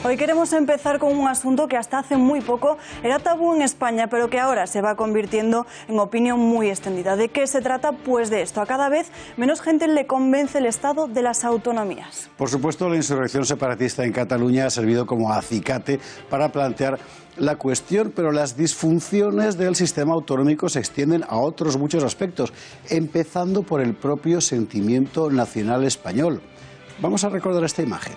Hoy queremos empezar con un asunto que hasta hace muy poco era tabú en España, pero que ahora se va convirtiendo en opinión muy extendida. ¿De qué se trata? Pues de esto. A cada vez menos gente le convence el estado de las autonomías. Por supuesto, la insurrección separatista en Cataluña ha servido como acicate para plantear la cuestión, pero las disfunciones del sistema autonómico se extienden a otros muchos aspectos, empezando por el propio sentimiento nacional español. Vamos a recordar esta imagen.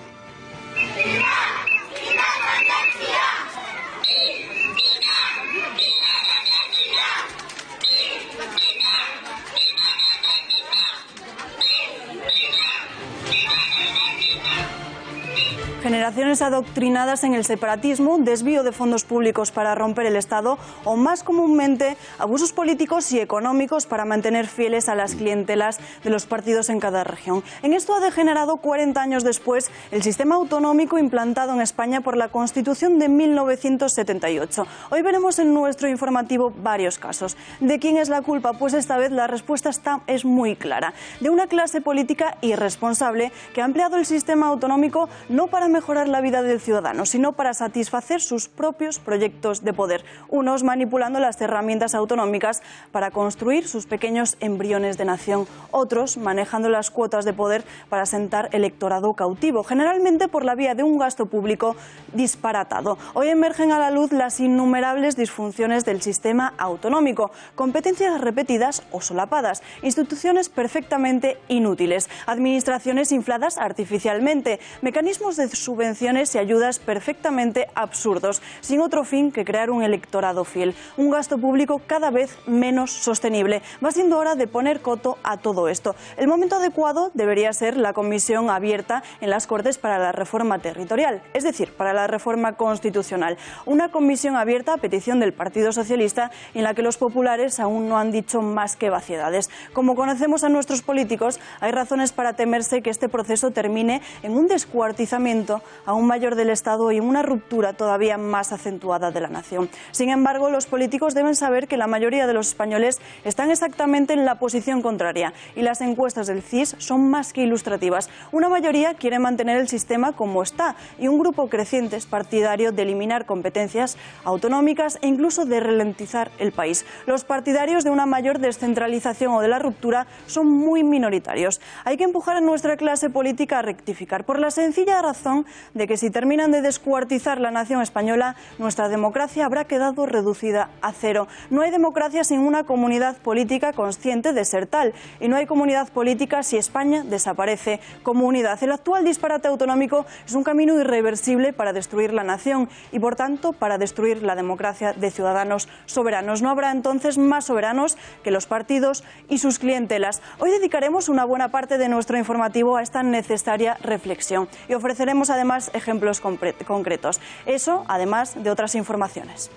Generaciones adoctrinadas en el separatismo, desvío de fondos públicos para romper el Estado o, más comúnmente, abusos políticos y económicos para mantener fieles a las clientelas de los partidos en cada región. En esto ha degenerado 40 años después el sistema autonómico implantado en España por la Constitución de 1978. Hoy veremos en nuestro informativo varios casos. ¿De quién es la culpa? Pues esta vez la respuesta es muy clara. De una clase política irresponsable que ha empleado el sistema autonómico no para mejorar la vida del ciudadano, sino para satisfacer sus propios proyectos de poder. Unos manipulando las herramientas autonómicas para construir sus pequeños embriones de nación. Otros manejando las cuotas de poder para sentar electorado cautivo, generalmente por la vía de un gasto público disparatado. Hoy emergen a la luz las innumerables disfunciones del sistema autonómico. Competencias repetidas o solapadas, instituciones perfectamente inútiles, administraciones infladas artificialmente, mecanismos de subvenciones y ayudas perfectamente absurdos, sin otro fin que crear un electorado fiel. Un gasto público cada vez menos sostenible. Va siendo hora de poner coto a todo esto. El momento adecuado debería ser la comisión abierta en las Cortes para la reforma territorial, es decir, para la reforma constitucional. Una comisión abierta a petición del Partido Socialista en la que los populares aún no han dicho más que vaciedades. Como conocemos a nuestros políticos, hay razones para temerse que este proceso termine en un descuartizamiento aún mayor del Estado y una ruptura todavía más acentuada de la nación. Sin embargo, los políticos deben saber que la mayoría de los españoles están exactamente en la posición contraria y las encuestas del CIS son más que ilustrativas. Una mayoría quiere mantener el sistema como está y un grupo creciente es partidario de eliminar competencias autonómicas e incluso de ralentizar el país. Los partidarios de una mayor descentralización o de la ruptura son muy minoritarios. Hay que empujar a nuestra clase política a rectificar por la sencilla razón de que si terminan de descuartizar la nación española, nuestra democracia habrá quedado reducida a cero. No hay democracia sin una comunidad política consciente de ser tal, y no hay comunidad política si España desaparece como unidad. El actual disparate autonómico es un camino irreversible para destruir la nación y, por tanto, para destruir la democracia de ciudadanos soberanos. No habrá entonces más soberanos que los partidos y sus clientelas. Hoy dedicaremos una buena parte de nuestro informativo a esta necesaria reflexión y ofreceremos además ejemplos concretos. Eso, además de otras informaciones.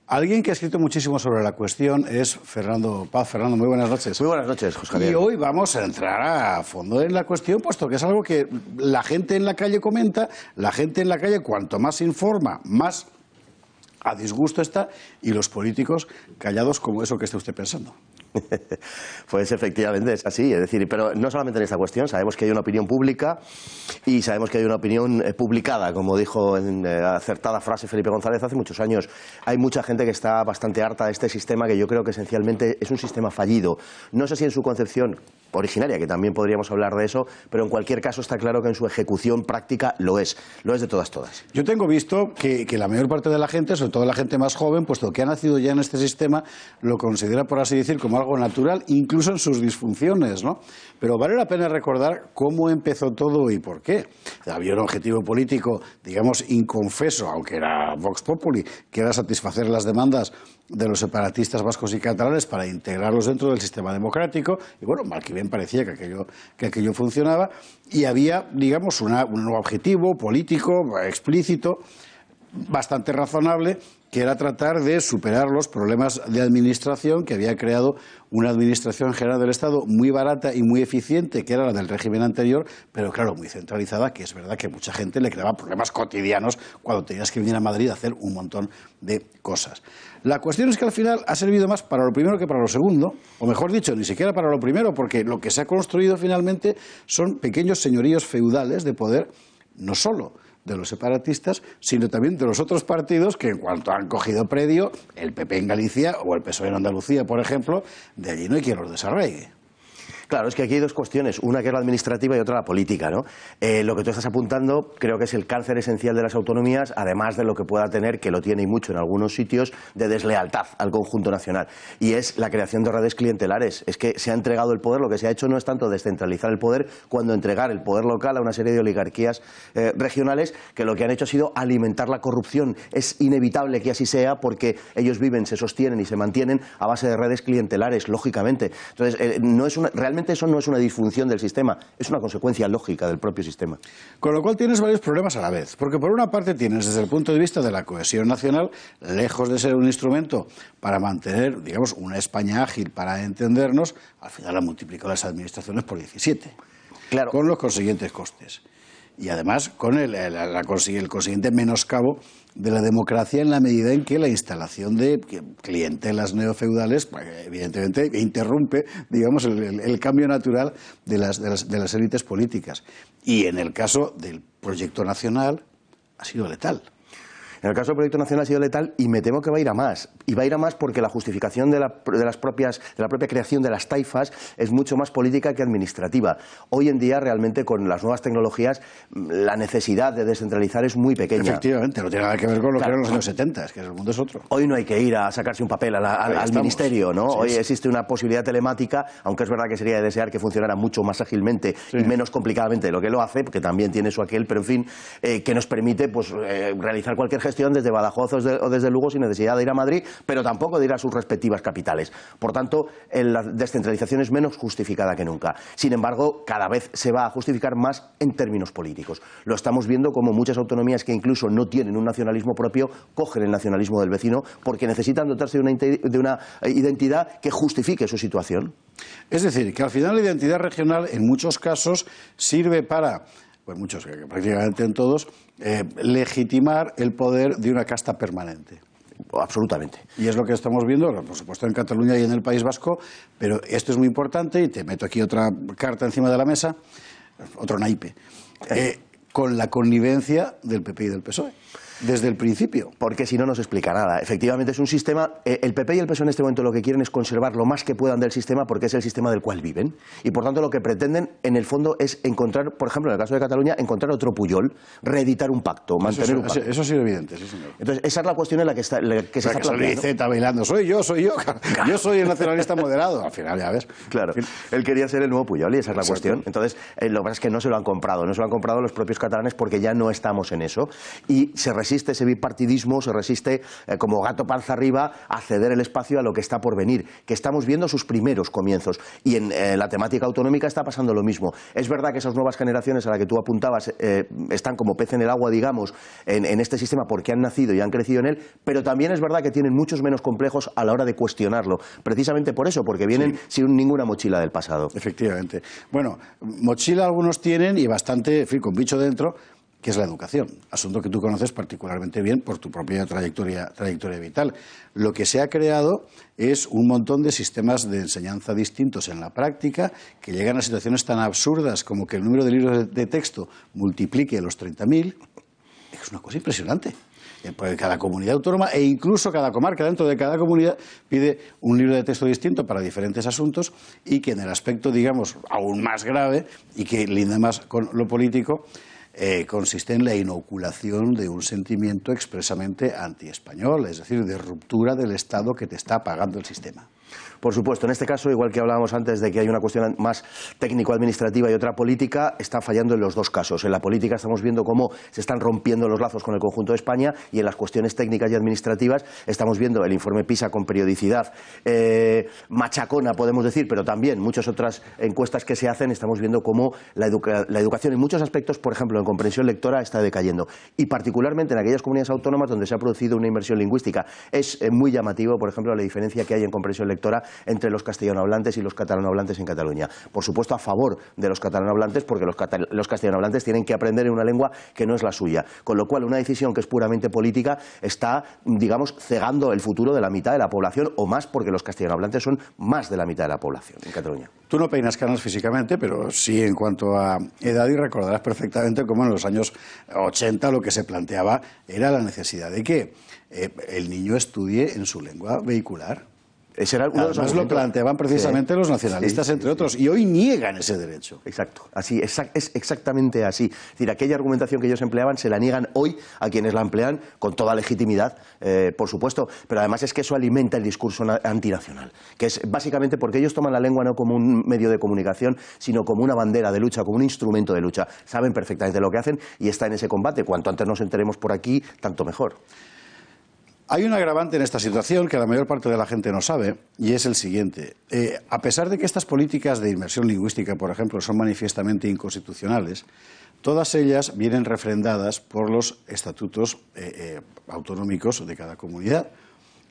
Alguien que ha escrito muchísimo sobre la cuestión es Fernando Paz. Fernando, muy buenas noches. Muy buenas noches, José Javier. Y hoy vamos a entrar a fondo en la cuestión, puesto que es algo que la gente en la calle comenta, la gente en la calle cuanto más informa, más a disgusto está, y los políticos callados como eso que está usted pensando. Pues efectivamente es así, es decir, pero no solamente en esta cuestión, sabemos que hay una opinión pública y sabemos que hay una opinión publicada, como dijo en acertada frase Felipe González hace muchos años. Hay mucha gente que está bastante harta de este sistema, que yo creo que esencialmente es un sistema fallido. No sé si en su concepción originaria, que también podríamos hablar de eso, pero en cualquier caso está claro que en su ejecución práctica lo es de todas. Yo tengo visto que la mayor parte de la gente, sobre todo la gente más joven, puesto que ha nacido ya en este sistema, lo considera, por así decir, como algo natural, incluso en sus disfunciones, ¿no? Pero vale la pena recordar cómo empezó todo y por qué. Había un objetivo político, digamos, inconfeso, aunque era Vox Populi, que era satisfacer las demandas de los separatistas vascos y catalanes para integrarlos dentro del sistema democrático, y bueno, mal que bien parecía que aquello funcionaba, y había, digamos, un nuevo objetivo político explícito, bastante razonable, que era tratar de superar los problemas de administración que había creado una administración general del Estado muy barata y muy eficiente, que era la del régimen anterior, pero claro, muy centralizada, que es verdad que mucha gente le creaba problemas cotidianos cuando tenías que venir a Madrid a hacer un montón de cosas. La cuestión es que al final ha servido más para lo primero que para lo segundo, o mejor dicho, ni siquiera para lo primero, porque lo que se ha construido finalmente son pequeños señoríos feudales de poder, no solo de los separatistas, sino también de los otros partidos que en cuanto han cogido predio, el PP en Galicia o el PSOE en Andalucía, por ejemplo, de allí no hay quien los desarraigue. Claro, es que aquí hay dos cuestiones, una que es la administrativa y otra la política, ¿no? Lo que tú estás apuntando creo que es el cáncer esencial de las autonomías, además de lo que pueda tener, que lo tiene y mucho en algunos sitios, de deslealtad al conjunto nacional. Y es la creación de redes clientelares. Es que se ha entregado el poder, lo que se ha hecho no es tanto descentralizar el poder, cuando entregar el poder local a una serie de oligarquías regionales, que lo que han hecho ha sido alimentar la corrupción. Es inevitable que así sea porque ellos viven, se sostienen y se mantienen a base de redes clientelares, lógicamente. Entonces, realmente eso no es una disfunción del sistema, es una consecuencia lógica del propio sistema. Con lo cual tienes varios problemas a la vez, porque por una parte tienes desde el punto de vista de la cohesión nacional, lejos de ser un instrumento para mantener, digamos, una España ágil para entendernos, al final ha multiplicado las administraciones por 17, claro, con los consiguientes costes. Y además con el consiguiente menoscabo de la democracia en la medida en que la instalación de clientelas neofeudales, evidentemente, interrumpe, digamos, el cambio natural de las élites políticas. Y en el caso del proyecto nacional ha sido letal. En el caso del proyecto nacional ha sido letal y me temo que va a ir a más. Y va a ir a más porque la justificación de la propia creación de las taifas es mucho más política que administrativa. Hoy en día, realmente, con las nuevas tecnologías, la necesidad de descentralizar es muy pequeña. Efectivamente, no tiene nada que ver con lo que eran los años 70, es que el mundo es otro. Hoy no hay que ir a sacarse un papel al ministerio, ¿no? Sí, hoy existe una posibilidad telemática, aunque es verdad que sería de desear que funcionara mucho más ágilmente y menos complicadamente de lo que lo hace, porque también tiene su aquel, pero en fin, que nos permite pues realizar cualquier gestión desde Badajoz o desde Lugo sin necesidad de ir a Madrid, pero tampoco de ir a sus respectivas capitales. Por tanto, la descentralización es menos justificada que nunca. Sin embargo, cada vez se va a justificar más en términos políticos. Lo estamos viendo como muchas autonomías que incluso no tienen un nacionalismo propio, cogen el nacionalismo del vecino porque necesitan dotarse de una identidad que justifique su situación. Es decir, que al final la identidad regional en muchos casos sirve para, pues muchos, prácticamente en todos, legitimar el poder de una casta permanente. Absolutamente. Y es lo que estamos viendo, por supuesto, en Cataluña y en el País Vasco, pero esto es muy importante y te meto aquí otra carta encima de la mesa, otro naipe, con la connivencia del PP y del PSOE. Desde el principio. Porque si no, no se explica nada. Efectivamente, es un sistema. El PP y el PSOE en este momento lo que quieren es conservar lo más que puedan del sistema porque es el sistema del cual viven. Y por tanto, lo que pretenden, en el fondo, es encontrar, por ejemplo, en el caso de Cataluña, encontrar otro Puyol, reeditar un pacto, mantener un pacto. Eso ha sido evidente, sí, señor. Entonces, esa es la cuestión en la que se está planteando. Iceta bailando, soy yo. Yo soy el nacionalista moderado. Al final, ya ves. Claro. Él quería ser el nuevo Puyol y esa es la cuestión. Entonces, lo que pasa es que no se lo han comprado. No se lo han comprado los propios catalanes porque ya no estamos en eso. Y se resiste ese bipartidismo, se resiste como gato panza arriba a ceder el espacio a lo que está por venir, que estamos viendo sus primeros comienzos. Y en la temática autonómica está pasando lo mismo. Es verdad que esas nuevas generaciones a las que tú apuntabas están como pez en el agua, digamos, en este sistema porque han nacido y han crecido en él, pero también es verdad que tienen muchos menos complejos a la hora de cuestionarlo. Precisamente por eso, porque vienen sin ninguna mochila del pasado. Efectivamente. Bueno, mochila algunos tienen y bastante, en fin, con bicho dentro, que es la educación, asunto que tú conoces particularmente bien por tu propia trayectoria vital. Lo que se ha creado es un montón de sistemas de enseñanza distintos en la práctica que llegan a situaciones tan absurdas como que el número de libros de texto multiplique los 30.000. Es una cosa impresionante. Porque cada comunidad autónoma e incluso cada comarca dentro de cada comunidad pide un libro de texto distinto para diferentes asuntos y que en el aspecto, digamos, aún más grave y que linda más con lo político, consiste en la inoculación de un sentimiento expresamente antiespañol, es decir, de ruptura del Estado que te está pagando el sistema. Por supuesto, en este caso, igual que hablábamos antes de que hay una cuestión más técnico-administrativa y otra política, está fallando en los dos casos. En la política estamos viendo cómo se están rompiendo los lazos con el conjunto de España y en las cuestiones técnicas y administrativas estamos viendo el informe PISA con periodicidad machacona, podemos decir, pero también muchas otras encuestas que se hacen, estamos viendo cómo la educación en muchos aspectos, por ejemplo, en comprensión lectora, está decayendo. Y particularmente en aquellas comunidades autónomas donde se ha producido una inversión lingüística. Es muy llamativo, por ejemplo, la diferencia que hay en comprensión lectora electora entre los castellanohablantes y los catalanohablantes en Cataluña. Por supuesto, a favor de los catalanohablantes, porque los castellanohablantes tienen que aprender en una lengua que no es la suya. Con lo cual, una decisión que es puramente política está, digamos, cegando el futuro de la mitad de la población, o más, porque los castellanohablantes son más de la mitad de la población en Cataluña. Tú no peinas canas físicamente, pero sí en cuanto a edad, y recordarás perfectamente cómo en los años 80 lo que se planteaba era la necesidad de que el niño estudie en su lengua vehicular. Ese era uno de los Además lo planteaban precisamente los nacionalistas, entre otros, y hoy niegan ese derecho. Exacto, así, es exactamente así. Es decir, aquella argumentación que ellos empleaban se la niegan hoy a quienes la emplean con toda legitimidad, por supuesto, pero además es que eso alimenta el discurso antinacional, que es básicamente porque ellos toman la lengua no como un medio de comunicación, sino como una bandera de lucha, como un instrumento de lucha. Saben perfectamente lo que hacen y está en ese combate. Cuanto antes nos enteremos por aquí, tanto mejor. Hay un agravante en esta situación que la mayor parte de la gente no sabe, y es el siguiente. A pesar de que estas políticas de inmersión lingüística, por ejemplo, son manifiestamente inconstitucionales, todas ellas vienen refrendadas por los estatutos autonómicos de cada comunidad.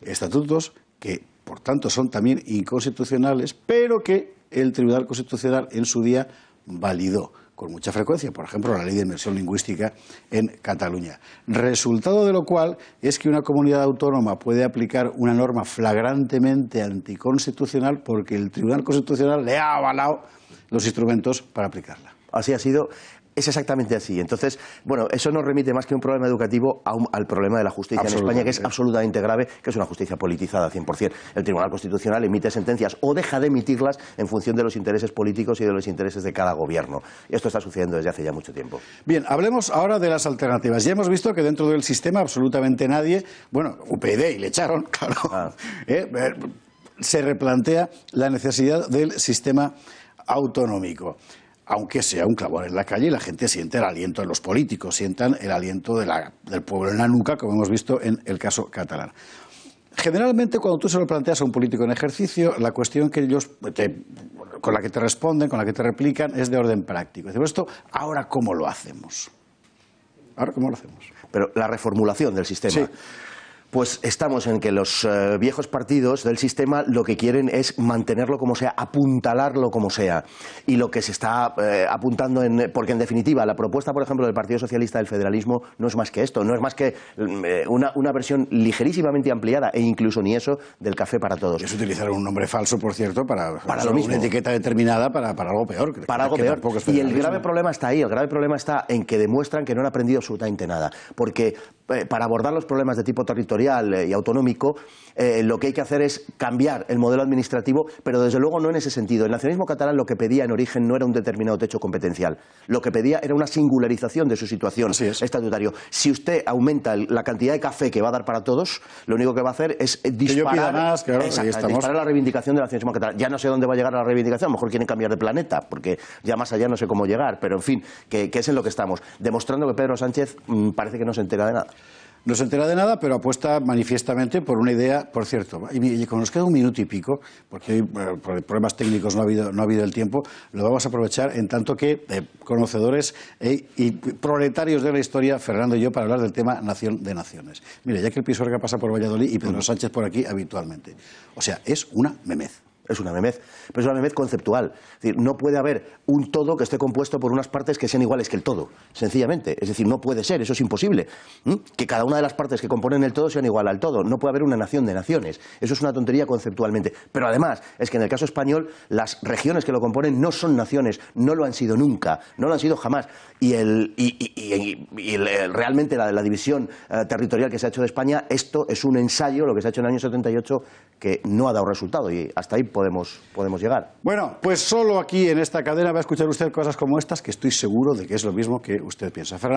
Estatutos que, por tanto, son también inconstitucionales, pero que el Tribunal Constitucional en su día validó con mucha frecuencia, por ejemplo, la ley de inmersión lingüística en Cataluña. Resultado de lo cual es que una comunidad autónoma puede aplicar una norma flagrantemente anticonstitucional porque el Tribunal Constitucional le ha avalado los instrumentos para aplicarla. Así ha sido. Es exactamente así. Entonces, bueno, eso no remite más que un problema educativo al problema de la justicia en España, que es absolutamente grave, que es una justicia politizada 100%. El Tribunal Constitucional emite sentencias o deja de emitirlas en función de los intereses políticos y de los intereses de cada gobierno. Y esto está sucediendo desde hace ya mucho tiempo. Bien, hablemos ahora de las alternativas. Ya hemos visto que dentro del sistema absolutamente nadie, bueno, UPyD y le echaron, claro, se replantea la necesidad del sistema autonómico. Aunque sea un clavón en la calle y la gente siente el aliento de los políticos, sientan el aliento del pueblo en la nuca, como hemos visto en el caso catalán. Generalmente, cuando tú se lo planteas a un político en ejercicio, la cuestión que ellos con la que te responden, con la que te replican, es de orden práctico. Decimos, esto, ¿ahora cómo lo hacemos? ¿Ahora cómo lo hacemos? Pero la reformulación del sistema. Sí. Pues estamos en que los viejos partidos del sistema lo que quieren es mantenerlo como sea, apuntalarlo como sea. Y lo que se está apuntando porque en definitiva la propuesta, por ejemplo, del Partido Socialista del federalismo no es más que esto, no es más que una versión ligerísimamente ampliada e incluso ni eso del café para todos. Es utilizar un nombre falso, por cierto, para lo mismo. Una etiqueta determinada para algo peor. Para algo peor. Y el grave problema está ahí, el grave problema está en que demuestran que no han aprendido absolutamente nada. Porque para abordar los problemas de tipo territorial y autonómico, lo que hay que hacer es cambiar el modelo administrativo, pero desde luego no en ese sentido. El nacionalismo catalán lo que pedía en origen no era un determinado techo competencial, lo que pedía era una singularización de su situación estatutaria. Si usted aumenta la cantidad de café que va a dar para todos, lo único que va a hacer es disparar, disparar la reivindicación del nacionalismo catalán. Ya no sé dónde va a llegar la reivindicación, a lo mejor quieren cambiar de planeta, porque ya más allá no sé cómo llegar, pero en fin, que es en lo que estamos, demostrando que Pedro Sánchez parece que no se entera de nada. No se entera de nada, pero apuesta manifiestamente por una idea, por cierto, y como nos queda un minuto y pico, porque hoy por problemas técnicos no ha habido el tiempo, lo vamos a aprovechar en tanto que conocedores y proletarios de la historia, Fernando y yo, para hablar del tema Nación de Naciones. Mire, ya que el Pisuerga pasa por Valladolid y Pedro Sánchez por aquí habitualmente. O sea, es una memez. Es una memez, pero es una memez conceptual. Es decir, no puede haber un todo que esté compuesto por unas partes que sean iguales que el todo, sencillamente. Es decir, no puede ser, eso es imposible. Que cada una de las partes que componen el todo sean igual al todo. No puede haber una nación de naciones. Eso es una tontería conceptualmente. Pero además, es que en el caso español, las regiones que lo componen no son naciones, no lo han sido nunca, no lo han sido jamás. Y realmente la división territorial que se ha hecho de España, esto es un ensayo, lo que se ha hecho en el año 78, que no ha dado resultado. Y hasta ahí podemos llegar. Bueno, pues solo aquí en esta cadena va a escuchar usted cosas como estas que estoy seguro de que es lo mismo que usted piensa. Fernando.